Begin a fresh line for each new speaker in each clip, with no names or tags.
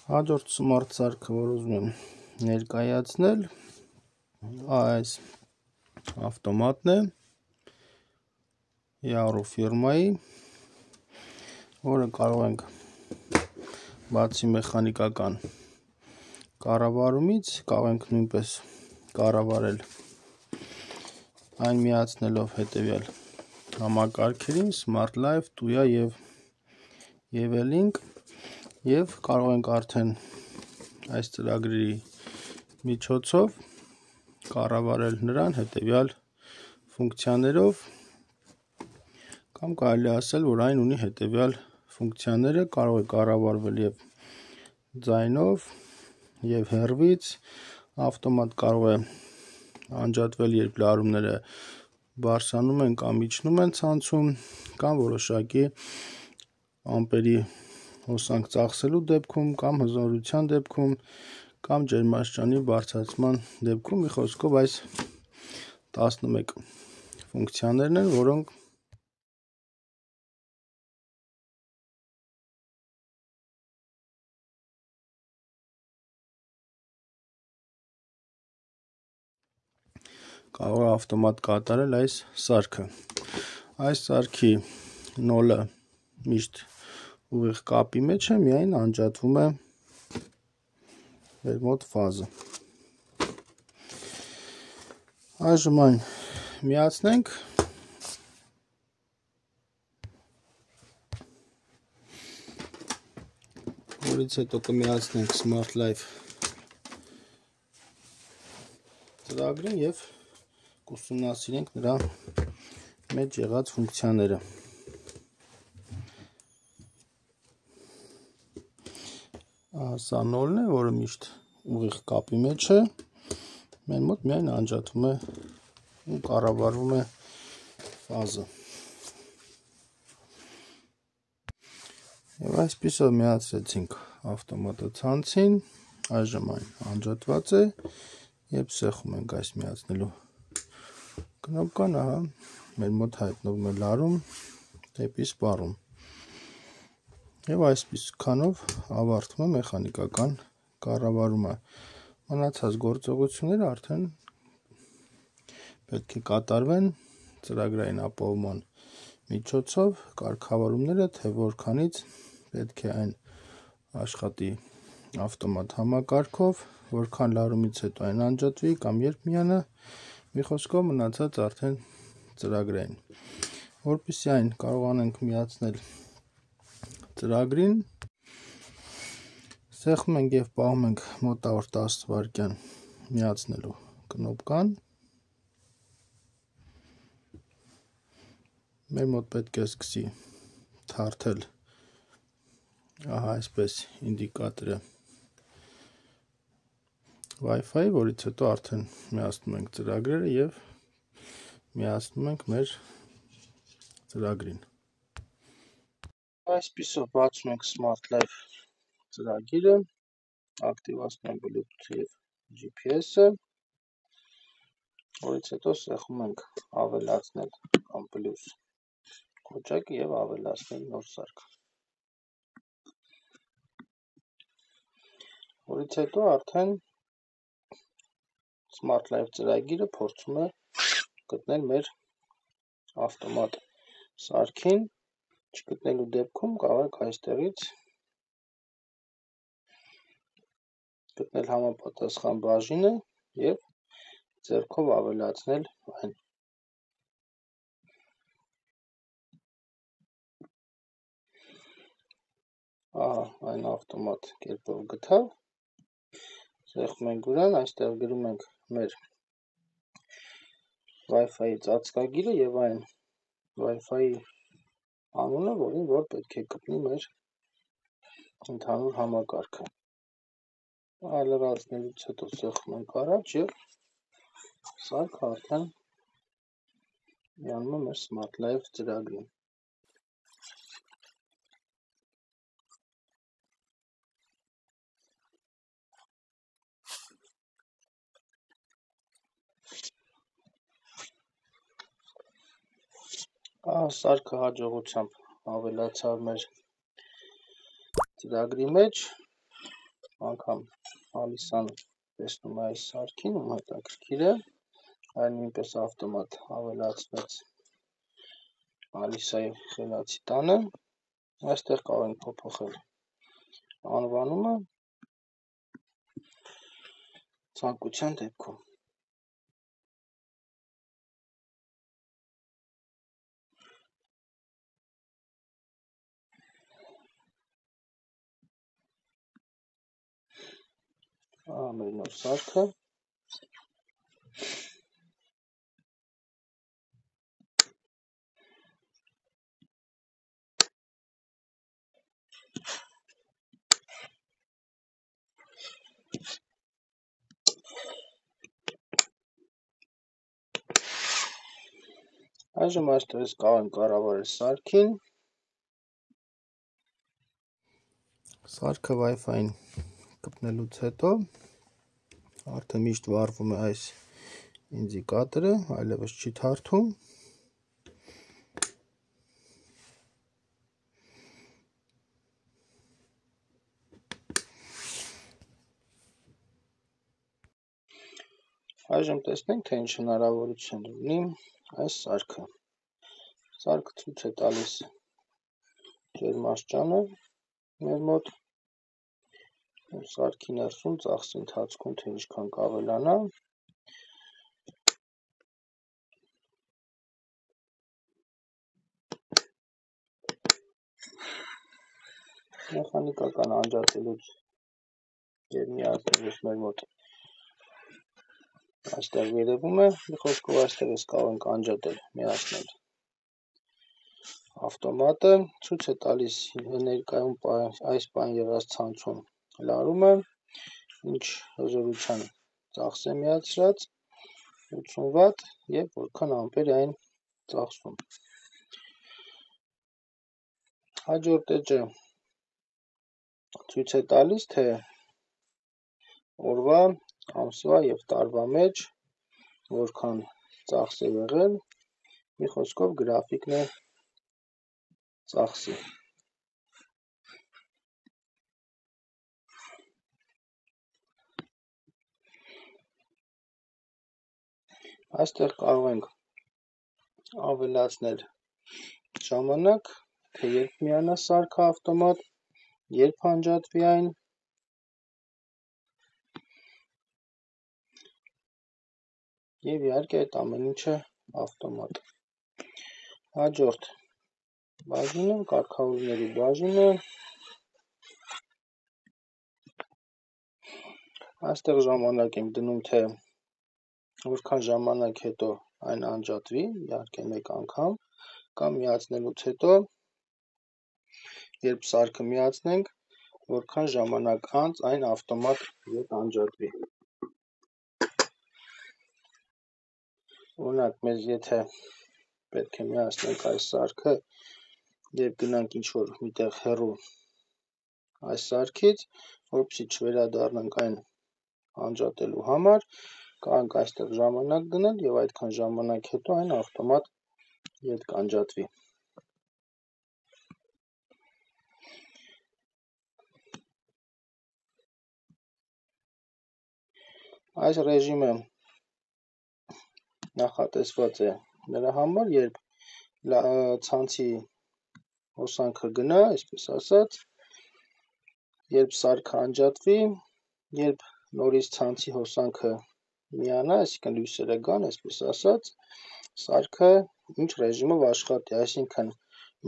Հաջորդ smart սարքը, որ ուզում եմ ներկայացնել, այս ավտոմատն է Yaru ֆիրմայի, որը կարող ենք բացի մեխանիկական կառավարումից, կարող ենք նույնպես կառավարել այն միացնելով հետևյալ համակարգերին Smart Life, Tuya և Evelink, և կարող ենք արդեն այս ծրագրերի միջոցով կառավարել նրան հետևյալ ֆունկցիաներով, կամ կարելի ասել, որ այն ունի հետևյալ ֆունկցիաները, կարող է կառավարվել և ձայնով, և հեռվից, ավտոմատ կարող է անջատվել, երբ լարումները բարձրանում են կամ իջնում են ցանցում, կամ որոշակի ամպերի հոսանք ծախսելու դեպքում, կամ հզորության դեպքում, կամ ջերմաստիճանի բարձրացման դեպքում, մի խոսքով այս 11 ֆունկցիաներն են, որոնք կարող է ավտոմատ կատարել այս սարքը։ Այս սարքի նոլը միշտ ուղիղ կապի մեջ է, միայն անջատվում է մեր մոտ ֆազը։ Այժմ այն միացնենք, որից հետո կմիացնենք Smart Life ծրագրին և կուսումնասիրենք նրա մեջ եղած ֆունկցիաները։ Սա նոլն է, որը միշտ ուղիղ կապի մեջ է, մեր մոտ միայն անջատվում է ու կառավարվում է ֆազը։ Եվ այսպիսով միացրեցինք ավտոմատը ցանցին, այժմ այն անջատված է, երբ սեղմում ենք այս միացնելու կնոպկան, ահա մեր մոտ հայտնվում է լարում դեպի սպառում։ Եվ այսքանով ավարտվում է մեխանիկական կառավարումը։ Մնացած գործողությունները արդեն պետք է կատարվեն ծրագրային ապահովման միջոցով, կարգավորումները, թե որքանից պետք է այն աշխատի ավտոմատ համակարգով, որքան լարումից հետո այն անջատվի կամ երբ միանա, մի խոսքով մնացած արդեն ծրագրային։ Որպեսզի այն կարողանանք միացնել ծրագրին, սեղմում ենք և պահում ենք մոտավոր 10 վայրկյան միացնելու կնոպկան։ Մեր մոտ պետք է սկսի թարթել, ահա այսպես, ինդիկատորը Wi-Fi, որից հետո արդեն միացնում ենք ծրագրերը և միացնում ենք մեր ծրագրին։ Այսպիսով բացում ենք Smart Life ծրագիրը, ակտիվացնում ենք Bluetooth և GPS-ը, որից հետո սեղմում ենք ավելացնել կամ պլյուս կոճակը և ավելացնել նոր սարք։ Որից հետո արդեն Smart Life ծրագիրը փորձում է գտնել մեր ավտոմատ սարքին, չգտնելու դեպքում կարող եք այստեղից գտնել համապատասխան բաժինը և ձեռքով ավելացնել այն։ Ահա, այն ավտոմատ կերպով գտավ, սեղմում ենք վրան, այստեղ գրում ենք մեր Wi-Fi ծածկագիրը և այն Wi-Fi անունը, որ պետք է գտնի մեր ընդհանուր համակարգը։ Այլևացնելուց հետո սեղմում ենք առաջ և սարքը արդեն միանում է մեր Smart Life ծրագրին։ Սարքը հաջողությամբ ավելացավ մեր ծրագրի մեջ, անգամ Ալիսան տեսնում է այս սարքին, ում հետաքրքիր է, այն նույնպես ավտոմատ ավելացվեց Ալիսայի խելացի տանը, այստեղ կարող ենք փոփոխել անվանումը ցանկության դեպքում։ Մեր նոր սարքը։ Այժմ այստեղից կարող ենք կառավարել սարքին։ Սարքը Wi-Fi-ին կպնելուց հետո արդեն միշտ վառվում է այս ինդիկատորը, այլևս չի թարթում։ Այժմ տեսնենք, թե ինչ հնարավորություն ունի այս սարքը։ Սարքը ցույց է տալիս ջերմաստիճանը մեր մոտ, սարքի ներսում ծախսի ընթացքում թե ինչքան կավելանա։ Մեխանիկական անջատելուց եւ միացնելուց մեր մոտ այստեղ երևում է, մի խոսքով այստեղից կարող ենք անջատել, միացնել ավտոմատը, ցույց է տալիս ներկայում այս բան եղած ցանցում լարումը, ինչ հզորության ծախս է միացրած, 80 վատ եւ որքան ամպեր է այն ծախսում։ Հաջորդ էջը ցույց է տալիս, թե օրվա, ամսվա եւ տարվա մեջ որքան ծախս է եղել, մի խոսքով գրաֆիկն է ծախսի։ Այստեղ կարող ենք ավելացնել ժամանակ, թե երբ միանա սարքը ավտոմատ, երբ անջատվի այն, եւ իհարկե այդ ամեն ինչը ավտոմատ։ Հաջորդ բաժինը, կարգավորումների բաժինը, այստեղ ժամանակ ենք դնում, թե որքան ժամանակ հետո այն անջատվի, իհարկե մեկ անգամ, կամ միացնելուց հետո, երբ սարքը միացնենք, որքան ժամանակ անց այն ավտոմատ ետ անջատվի։ Օրինակ, մեզ եթե պետք է միացնենք այս սարքը եւ գնանք ինչ-որ միտեղ հեռու այս սարքից, որպեսզի չվերադառնանք այն անջատելու համար, կարող ենք այստեղ ժամանակ դնել եւ այդքան ժամանակ հետո այն ավտոմատ ետ կանջատվի։ Այս ռեժիմը նախատեսված է նրա համար, երբ ցանցի հոսանքը գնա, այսպես ասած, երբ սարքը անջատվի, երբ նորից ցանցի հոսանքը միանա, այսինքն լույսերը գան, այսպես ասած, սարքը ինչ ռեժիմով աշխատի, այսինքն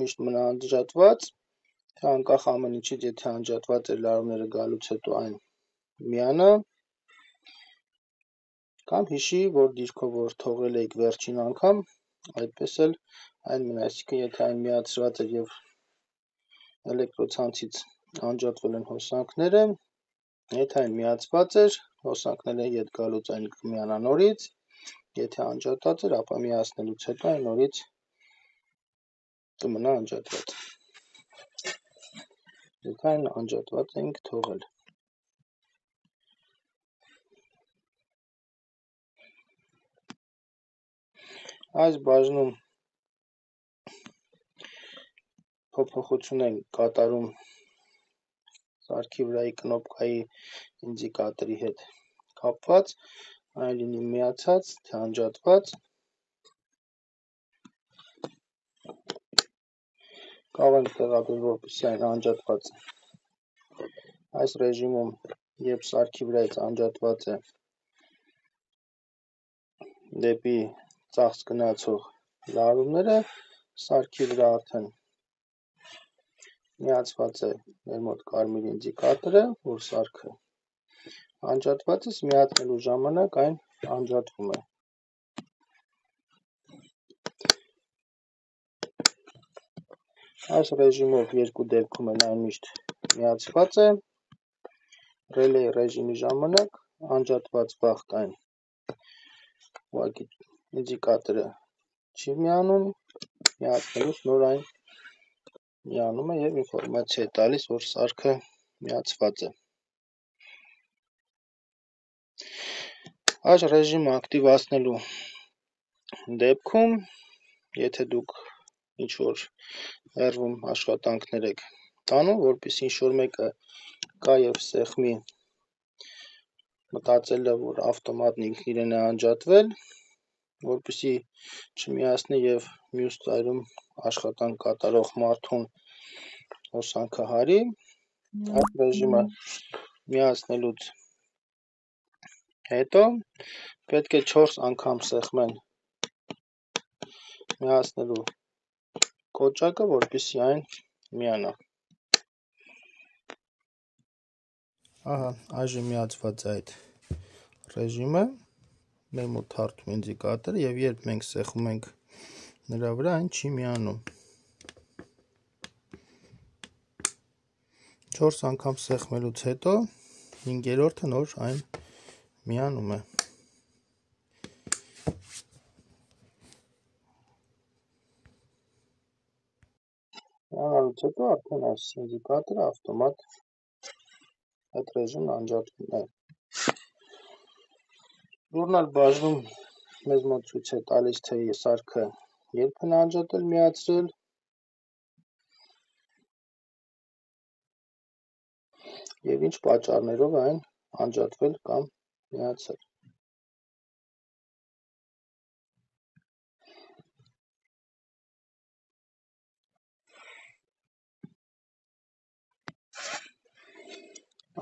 միշտ մնա անջատված, թե անկախ ամեն ինչից, եթե անջատված է լարումները գալուց հետո այն միանա, կամ հիշի, որ դիրքով որ թողել եք վերջին անգամ, այդպես էլ այն մնա, այսինքն եթե այն միացրած է եւ էլեկտրոցանցից անջատվել են հոսանքները, եթե այն միացված էր, հոսանքները ետ գալուց այն կմիանա նորից, եթե անջատած էր, ապա միացնելուց հետո այն նորից կմնա անջատված, եթե այն անջատված ենք թողել։ Այս բաժնում փոփոխություն են կատարում սարքի վրայի կնոպկայի ինդիկատորի հետ կապված, այն լինի միացած, թե անջատված, կարող ենք տեղադրել, որպեսզի այն անջատված է։ Այս ռեժիմում, երբ սարքի վրայից անջատված է դեպի ծախս գնացող լարումները, սարքի վրա արդեն միացված է մեր մոտ կարմիր ինդիկատորը, որ սարքը անջատված է, միացնելու ժամանակ այն անջատվում է։ Այս ռեժիմով երկու դեպքում էլ այն միշտ միացված է, ռելեյ ռեժիմի ժամանակ անջատված վաղ այն ուղղակի ինդիկատորը չի միանում, միացնելուց նոր այն միանում է և ինֆորմացիա է տալիս, որ սարքը միացված է։ Այս ռեժիմը ակտիվացնելու դեպքում, եթե դուք ինչ-որ հեռվում աշխատանքներ եք տանում, որպեսզի ինչ-որ մեկը կա և սեղմի, մտածելով, որ ավտոմատն ինքն իրեն է անջատվել, որպեսզի չմիացնի և մյուս ծայրում աշխատանք կատարող մարդուն հոսանքը հարի, այս ռեժիմը միացնելուց հետո պետք է 4 անգամ սեղմեն միացնելու կոճակը, որպեսզի այն միանա։ Ահա, այժմ միացված է այդ ռեժիմը, մեր մոտ թարթում ինդիկատորը, և երբ մենք սեղմում ենք նրա վրա, այն չի միանում։ 4 անգամ սեղմելուց հետո 5-րդը նոր այն միանում է։ Միանալուց հետո արդեն այս ինդիկատորը ավտոմատ այդ ռեժիմն անջատվում է։ Ժուրնալ բաժնում մեզ մոտ ցույց է տալիս, թե սարքը երբ են անջատել, միացրել, և ինչ պատճառներով այն անջատվել կամ միացել։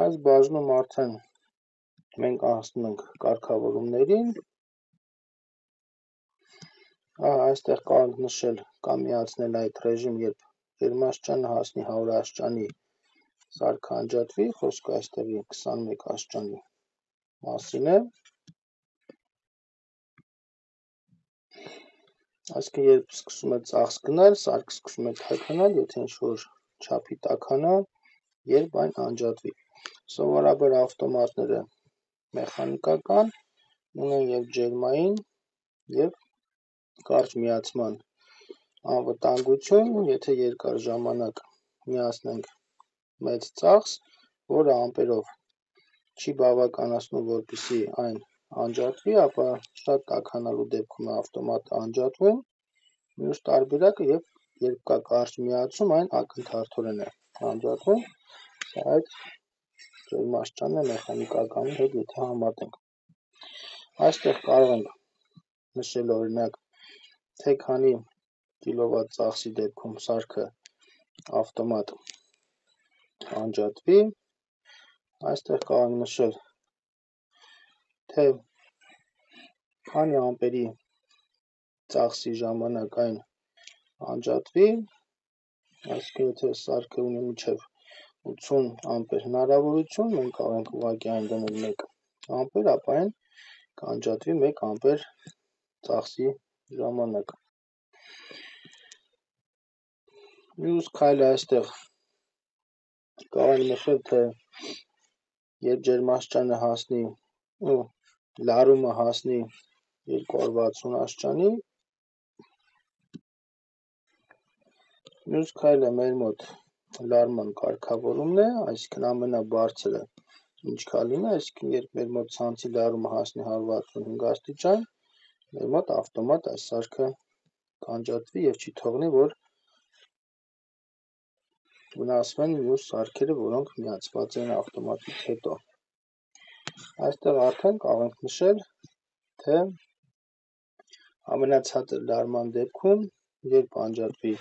Այս բաժնում արդեն մենք անցնում ենք կարգավորումներին։ Այստեղ կարող ենք նշել կամ միացնել այդ ռեժիմ, երբ ջերմաստիճանը հասնի 100 աստիճանի, սարքը անջատվի, խոսքը այստեղի 21 աստիճանի մասին է։ Այսինքն, երբ սկսում է ծախս գնալ, սարքը սկսում է թաքանալ, եթե ինչ-որ չափի տաքանա, երբ այն անջատվի։ Սովորաբար ավտոմատները մեխանիկական ունեն և ջերմային, և կարճ միացման անվտանգություն, եթե երկար ժամանակ միացնենք մեծ ծախս, որը ամպերով չի բավականացնում, որպեսզի այն անջատվի, ապա շատ տաքանալու դեպքում է ավտոմատը անջատվում։ Մյուս տարբերակը, երբ կա կարճ միացում, այն ակնթարթորեն է անջատվում, այդ ջերմաստիճանը մեխանիկականի հետ եթե համեմատենք։ Այստեղ կարող ենք նշել օրինակ, թե քանի կիլովատ ծախսի դեպքում սարքը ավտոմատ անջատվի, այստեղ կարող ենք նշել, թե քանի ամպերի ծախսի ժամանակ այն անջատվի, այսինքն եթե սարքը ունի մինչև 80 ամպեր հնարավորություն, մենք կարող ենք ուղղակի այն դնել 1 ամպեր, ապա այն կանջատվի 1 ամպեր ծախսի ժամանակ։ Մյուս քայլը այստեղ կարող ենք նշել, թե երբ ջերմաստիճանը հասնի ու լարումը հասնի 260 աստիճանի, մյուս քայլը մեր մոտ լարման կարգավորումն է, այսինքն ամենաբարձրը ինչ կա լինի, այսինքն երբ մեր մոտ ցանցի լարումը հասնի 165 աստիճան, մեր մոտ ավտոմատ այս սարքը կանջատվի և չի թողնի, որ վնասվեն մյուս սարքերը, որոնք միացված են ավտոմատից հետո։ Այստեղ արդեն կարող ենք նշել, թե ամենացածր լարման դեպքում, երբ անջատվի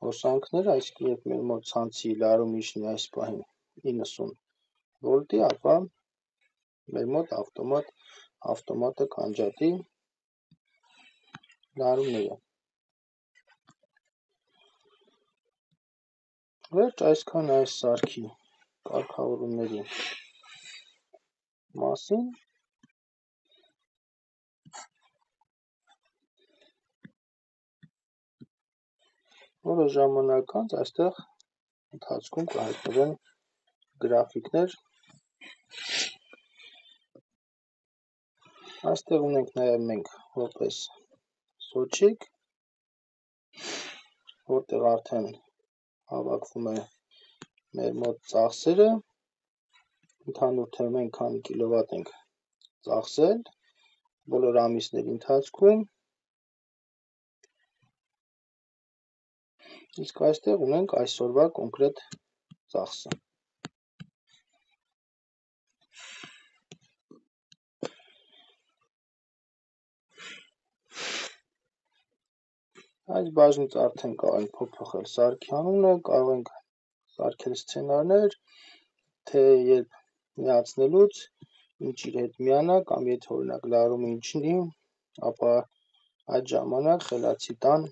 հոսանքները, այսինքն երբ մեր մոտ ցանցի լարում իջնի այս պահին 90 վոլտի, ապա մեր մոտ ավտոմատը կանջատի լարումները։ Վերջ այսքան այս սարքի կարգավորումների մասին։ Որը ժամանակ անց այստեղ ընթացքում կհայտնվեն գրաֆիկներ։ Այստեղ ունենք նաև մենք որպես սոճիկ, որտեղ արդեն հավաքվում է մեր մոտ ծախսերը, ընդհանուր թվում այնքան կիլովատ ենք ծախսել բոլոր ամիսների ընթացքում, իսկ այստեղ ունենք այսօրվա կոնկրետ ծախսը։ Այս բաժնից արդեն կարող ենք փոփոխել սարքի անունը, կարող ենք սարքել սցենարներ, թե երբ միացնելուց ինչ իր հետ միանա, կամ եթե օրինակ լարումը իջնի, ապա այդ ժամանակ խելացի տան,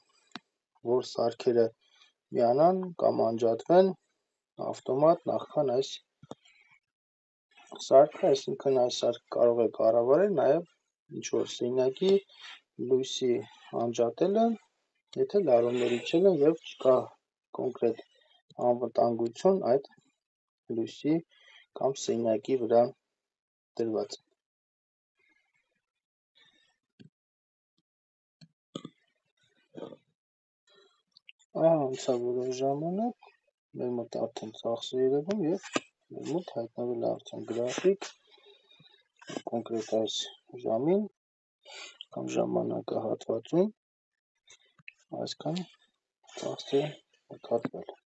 որ սարքերը միանան կամ անջատվեն ավտոմատ նախքան այս սարքը, այսինքն այս սարքը կարող է կառավարել նաև ինչ-որ սենյակի լույսի անջատելը, եթե լարումներ իջել են և չկա կոնկրետ անվտանգություն այդ լույսի կամ սենյակի վրա դրված։ Անցավ որոշ ժամանակ, մեր մոտ արդեն ծախս է երևում և մեր մոտ հայտնվել է արդեն գրաֆիկ կոնկրետ այս ժամին կամ ժամանակահատվածում այսքան ծախս է նկատվել։